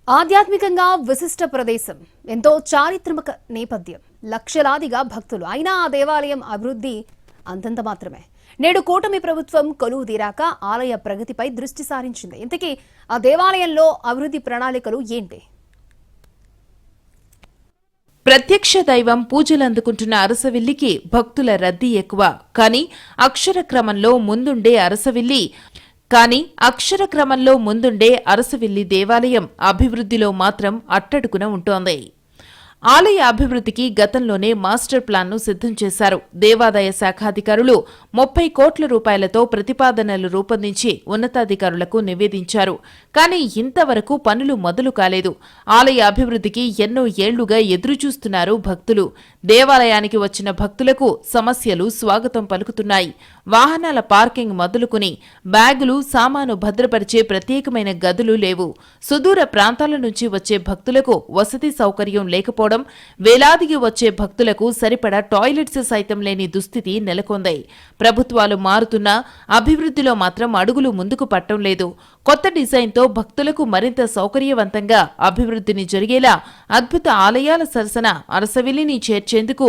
ఆధ్యాత్మికంగా విశిష్ట ప్రదేశం, ఎంతో చారిత్రక నేపథ్యం, లక్షలాదిగా భక్తులు. అయినా ఆ దేవాలయం అభివృద్ధి అంతంత మాత్రమే. నేడు కూటమి ప్రభుత్వం కొలువు తీరాక ఆలయ ప్రగతిపై దృష్టి సారించింది. ఇంతకీ ఆ దేవాలయంలో అభివృద్ధి ప్రణాళికలు ఏంటి? ప్రత్యక్ష దైవం పూజలందుకుంటున్న అరసవిల్లికి భక్తుల రద్దీ ఎక్కువ. కానీ అక్షర క్రమంలో ముందుండే అరసవిల్లి దేవాలయం అభివృద్ధిలో మాత్రం అట్టడుగున ఉంటోంది. ఆలయ అభివృద్ధికి గతంలోనే మాస్టర్ ప్లాన్ను సిద్ధం చేశారు. దేవాదాయ శాఖాధికారులు 30 కోట్ల రూపాయలతో ప్రతిపాదనలు రూపొందించి ఉన్నతాధికారులకు నివేదించారు. కానీ ఇంతవరకు పనులు మొదలు కాలేదు. ఆలయ అభివృద్ధికి ఎన్నో ఏళ్లుగా ఎదురుచూస్తున్నారు భక్తులు. దేవాలయానికి వచ్చిన భక్తులకు సమస్యలు స్వాగతం పలుకుతున్నాయి. వాహనాల పార్కింగ్ మొదలుకుని బ్యాగులు, సామాను భద్రపరిచే ప్రత్యేకమైన గదులు లేవు. సుదూర ప్రాంతాల నుంచి వచ్చే భక్తులకు వసతి సౌకర్యం లేకపోవడం, వేలాదికి వచ్చే భక్తులకు సరిపడా టాయిలెట్స్ సైతం లేని దుస్థితి నెలకొంది. ప్రభుత్వాలు మారుతున్నా అభివృద్ధిలో మాత్రం అడుగులు ముందుకు పట్టం లేదు. కొత్త డిజైన్తో భక్తులకు మరింత సౌకర్యవంతంగా అభివృద్ధిని జరిగేలా అద్భుత ఆలయాల సరసన అరసవిల్లిని చేర్చేందుకు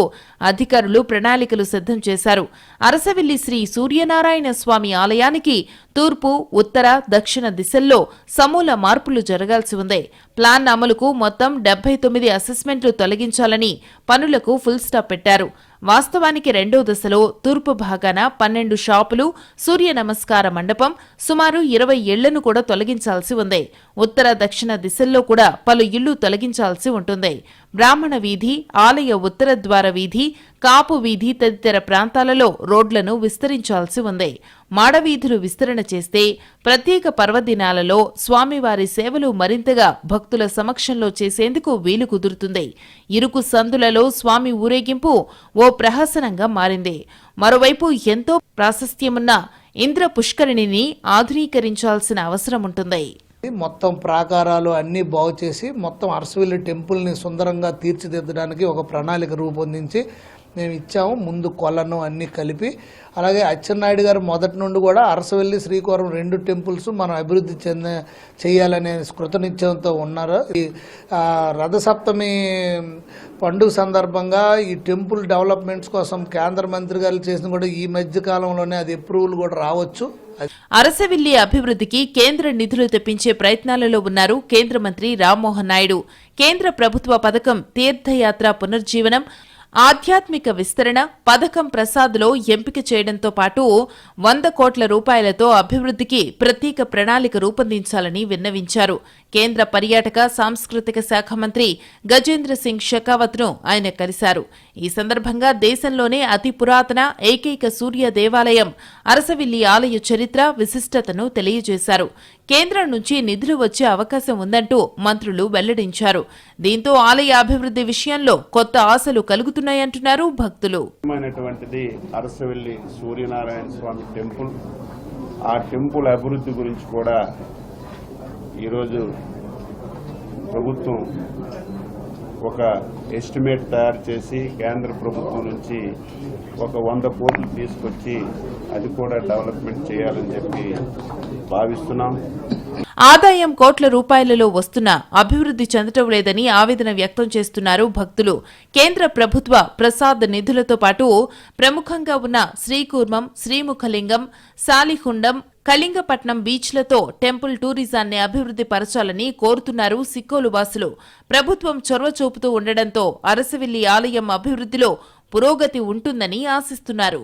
అధికారులు ప్రణాళికలు సిద్ధం చేశారు. అరసవిల్లి శ్రీ సూర్యనారాయణ స్వామి ఆలయానికి తూర్పు, ఉత్తర, దక్షిణ దిశల్లో సమూల మార్పులు జరగాల్సి ఉంది. ప్లాన్ అమలుకు మొత్తం 79 అసెస్మెంట్లు తొలగించాలని పనులకు ఫుల్ స్టాప్ పెట్టారు. వాస్తవానికి రెండో దశలో తూర్పు భాగాన 12 షాపులు, సూర్య నమస్కార మండపం, సుమారు 20 ఇళ్లను కూడా తొలగించాల్సి ఉంది. ఉత్తర, దక్షిణ దిశల్లో కూడా పలు ఇళ్లు తొలగించాల్సి ఉంటుంది. బ్రాహ్మణ వీధి, ఆలయ ఉత్తర ద్వార వీధి, కాపు వీధి తదితర ప్రాంతాలలో రోడ్లను విస్తరించాల్సి ఉంది. మాడవీధులు విస్తరణ చేస్తే ప్రత్యేక పర్వదినాలలో స్వామివారి సేవలు మరింతగా భక్తుల సమక్షంలో చేసేందుకు వీలు కుదురుతుంది. ఇరుకు సందులలో స్వామి ఊరేగింపు ఓ ప్రహసనంగా మారింది. మరోవైపు ఎంతో ప్రాశస్త్యమున్న ఇంద్ర పుష్కరిణిని ఆధునీకరించాల్సిన అవసరం ఉంటుంది. మొత్తం ప్రాకారాలు అన్నీ బాగు చేసి మొత్తం అరసవిల్లి టెంపుల్ని సుందరంగా తీర్చిదిద్దడానికి ఒక ప్రణాళిక రూపొందించి మేము ఇచ్చాము. ముందు కొలను అన్నీ కలిపి, అలాగే అచ్చెన్నాయుడు గారు మొదటి నుండి కూడా అరసవిల్లి, శ్రీకాకుళం 2 టెంపుల్స్ మనం అభివృద్ధి చేయాలనే కృతనిశ్చయంతో ఉన్నారు. ఈ రథసప్తమి పండుగ సందర్భంగా ఈ టెంపుల్ డెవలప్మెంట్స్ కోసం కేంద్ర మంత్రి గారు చేసిన కూడా ఈ మధ్య కాలంలోనే అది అప్రూవల్ కూడా రావచ్చు. అరసవిల్లి అభివృద్ధికి కేంద్ర నిధులు తెప్పించే ప్రయత్నాలలో ఉన్నారు కేంద్ర మంత్రి రామ్మోహన్ నాయుడు. కేంద్ర ప్రభుత్వ పథకం తీర్థయాత్ర పునర్జీవనం, ఆధ్యాత్మిక విస్తరణ పథకం ప్రసాద్లో ఎంపిక చేయడంతో పాటు 100 కోట్ల రూపాయలతో అభివృద్ధికి ప్రత్యేక ప్రణాళిక రూపొందించాలని విన్నవించారు. కేంద్ర పర్యాటక సాంస్కృతిక శాఖ మంత్రి గజేంద్ర సింగ్ షెకావత్ను ఆయన కలిశారు. ఈ సందర్భంగా దేశంలోనే అతి పురాతన ఏకైక సూర్య దేవాలయం అరసవిల్లి ఆలయ చరిత్ర, విశిష్టతను తెలియజేశారు. కేంద్రం నుంచి నిధులు వచ్చే అవకాశం ఉందంటూ మంత్రులు వెల్లడించారు. దీంతో ఆలయ అభివృద్ధి విషయంలో కొత్త ఆశలు కలుగుతున్నాయంటున్నారు భక్తులు. అరసవిల్లి సూర్యనారాయణ స్వామి టెంపుల్, ఆ టెంపుల్ అభివృద్ధి గురించి కూడా ఈరోజు ప్రభుత్వం ఒక ఎస్టిమేట్ తయారు చేసి కేంద్ర ప్రభుత్వం నుంచి ఒక 100 కోట్లు తీసుకొచ్చి అది కూడా డెవలప్మెంట్ చేయాలని చెప్పి భావిస్తున్నాం. ఆదాయం కోట్ల రూపాయలలో వస్తున్నా అభివృద్ధి చెందటం లేదని ఆవేదన వ్యక్తం చేస్తున్నారు భక్తులు. కేంద్ర ప్రభుత్వ ప్రసాద్ నిధులతో పాటు ప్రముఖంగా ఉన్న శ్రీకూర్మం, శ్రీముఖలింగం, సాలిహుండం, కళింగపట్నం బీచ్లతో టెంపుల్ టూరిజాన్ని అభివృద్ధి పరచాలని కోరుతున్నారు సిక్కోలు వాసులు. ప్రభుత్వం చొరవ చూపుతూ ఉండడంతో అరసవిల్లి ఆలయం అభివృద్ధిలో పురోగతి ఉంటుందని ఆశిస్తున్నారు.